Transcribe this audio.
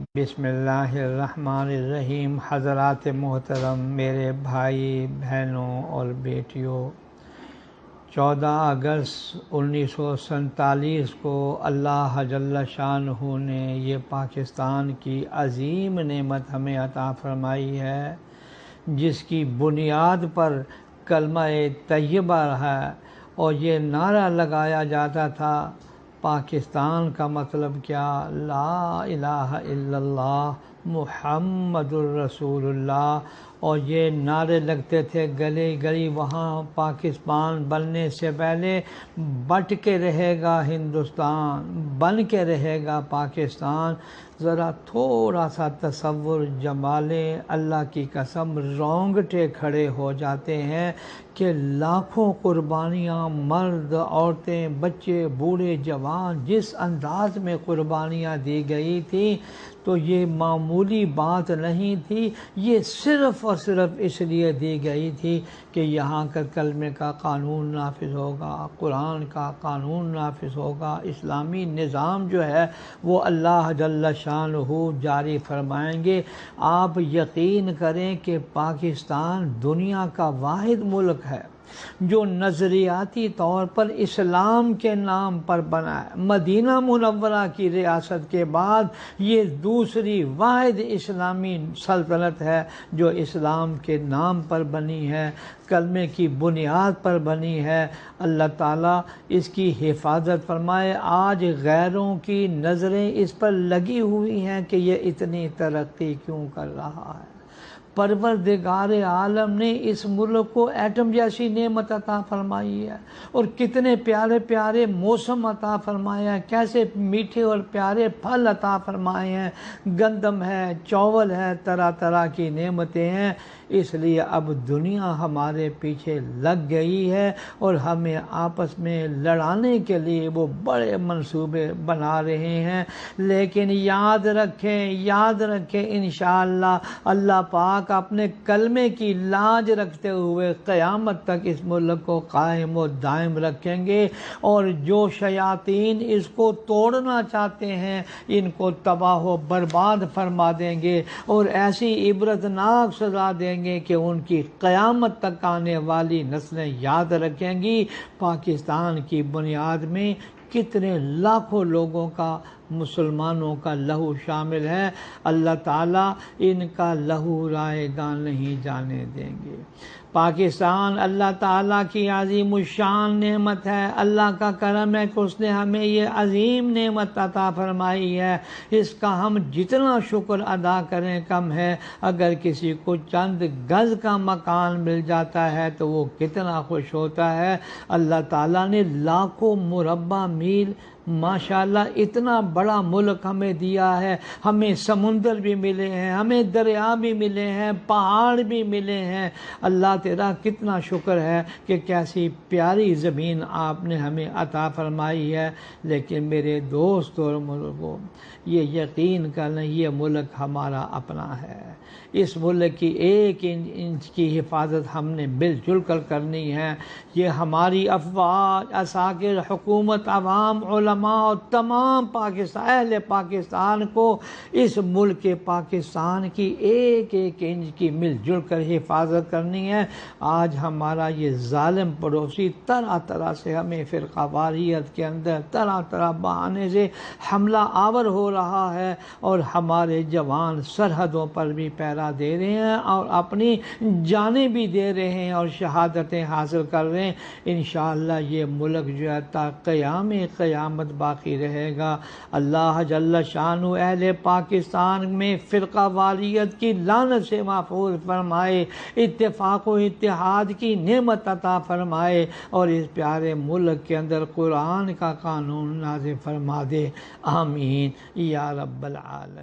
بسم اللہ الرحمن الرحیم۔ حضرات محترم، میرے بھائی بہنوں اور بیٹیوں، 14 اگست 1947 کو اللہ جل شانہ نے یہ پاکستان کی عظیم نعمت ہمیں عطا فرمائی ہے، جس کی بنیاد پر کلمہ طیبہ ہے اور یہ نعرہ لگایا جاتا تھا، پاکستان کا مطلب کیا؟ لا الہ الا اللہ محمد الرسول اللہ۔ اور یہ نعرے لگتے تھے گلی گلی، وہاں پاکستان بننے سے پہلے بٹ کے رہے گا ہندوستان، بن کے رہے گا پاکستان۔ ذرا تھوڑا سا تصور جمالیں، اللہ کی قسم رونگٹے کھڑے ہو جاتے ہیں کہ لاکھوں قربانیاں، مرد، عورتیں، بچے، بوڑھے، جوان، جس انداز میں قربانیاں دی گئی تھیں تو یہ معمولی بات نہیں تھی۔ یہ صرف اور صرف اس لیے دی گئی تھی کہ یہاں کا کلمے کا قانون نافذ ہوگا، قرآن کا قانون نافذ ہوگا، اسلامی نظام جو ہے وہ اللہ جل شانہ جاری فرمائیں گے۔ آپ یقین کریں کہ پاکستان دنیا کا واحد ملک ہے جو نظریاتی طور پر اسلام کے نام پر بنا ہے۔ مدینہ منورہ کی ریاست کے بعد یہ دوسری واحد اسلامی سلطنت ہے جو اسلام کے نام پر بنی ہے، کلمے کی بنیاد پر بنی ہے۔ اللہ تعالیٰ اس کی حفاظت فرمائے۔ آج غیروں کی نظریں اس پر لگی ہوئی ہیں کہ یہ اتنی ترقی کیوں کر رہا ہے۔ پروردگار عالم نے اس ملک کو ایٹم جیسی نعمت عطا فرمائی ہے اور کتنے پیارے پیارے موسم عطا فرمایا ہے، کیسے میٹھے اور پیارے پھل عطا فرمائے ہیں، گندم ہے، چاول ہے، طرح طرح کی نعمتیں ہیں۔ اس لیے اب دنیا ہمارے پیچھے لگ گئی ہے اور ہمیں آپس میں لڑانے کے لیے وہ بڑے منصوبے بنا رہے ہیں۔ لیکن یاد رکھیں انشاءاللہ اللہ پاک اپنے کلمے کی لاج رکھتے ہوئے قیامت تک اس ملک کو قائم و دائم رکھیں گے، اور جو شیاطین اس کو توڑنا چاہتے ہیں ان کو تباہ و برباد فرما دیں گے اور ایسی عبرتناک سزا دیں گے کہ ان کی قیامت تک آنے والی نسلیں یاد رکھیں گی پاکستان کی بنیاد میں کتنے لاکھوں لوگوں کا، مسلمانوں کا لہو شامل ہے۔ اللہ تعالیٰ ان کا لہو رائے گاں نہیں جانے دیں گے۔ پاکستان اللہ تعالیٰ کی عظیم الشان نعمت ہے۔ اللہ کا کرم ہے کہ اس نے ہمیں یہ عظیم نعمت عطا فرمائی ہے۔ اس کا ہم جتنا شکر ادا کریں کم ہے۔ اگر کسی کو چند گز کا مکان مل جاتا ہے تو وہ کتنا خوش ہوتا ہے۔ اللہ تعالیٰ نے لاکھوں مربع میل ماشاءاللہ اتنا بڑا ملک ہمیں دیا ہے۔ ہمیں سمندر بھی ملے ہیں، ہمیں دریا بھی ملے ہیں، پہاڑ بھی ملے ہیں۔ اللہ تیرا کتنا شکر ہے کہ کیسی پیاری زمین آپ نے ہمیں عطا فرمائی ہے۔ لیکن میرے دوست اور بزرگوں، یہ یقین کرنا یہ ملک ہمارا اپنا ہے۔ اس ملک کی ایک انچ کی حفاظت ہم نے مل جل کر کرنی ہے۔ یہ ہماری افواج، عساکر، حکومت، عوام، علماء اور تمام اہل پاکستان کو اس ملک پاکستان کی ایک ایک انچ کی مل جل کر حفاظت کرنی ہے۔ آج ہمارا یہ ظالم پڑوسی طرح طرح سے ہمیں فرقہ واریت کے اندر طرح طرح بہانے سے حملہ آور ہو رہا ہے، اور ہمارے جوان سرحدوں پر بھی پہرا دے رہے ہیں اور اپنی جانیں بھی دے رہے ہیں اور شہادتیں حاصل کر رہے ہیں۔ انشاءاللہ یہ ملک جو ہے تا قیامت باقی رہے گا۔ اللہ جل شانہ اہل پاکستان میں فرقہ واریت کی لعنت سے محفوظ فرمائے، اتفاق و اتحاد کی نعمت عطا فرمائے، اور اس پیارے ملک کے اندر قرآن کا قانون نازل فرما دے۔ آمین یا رب العالمین۔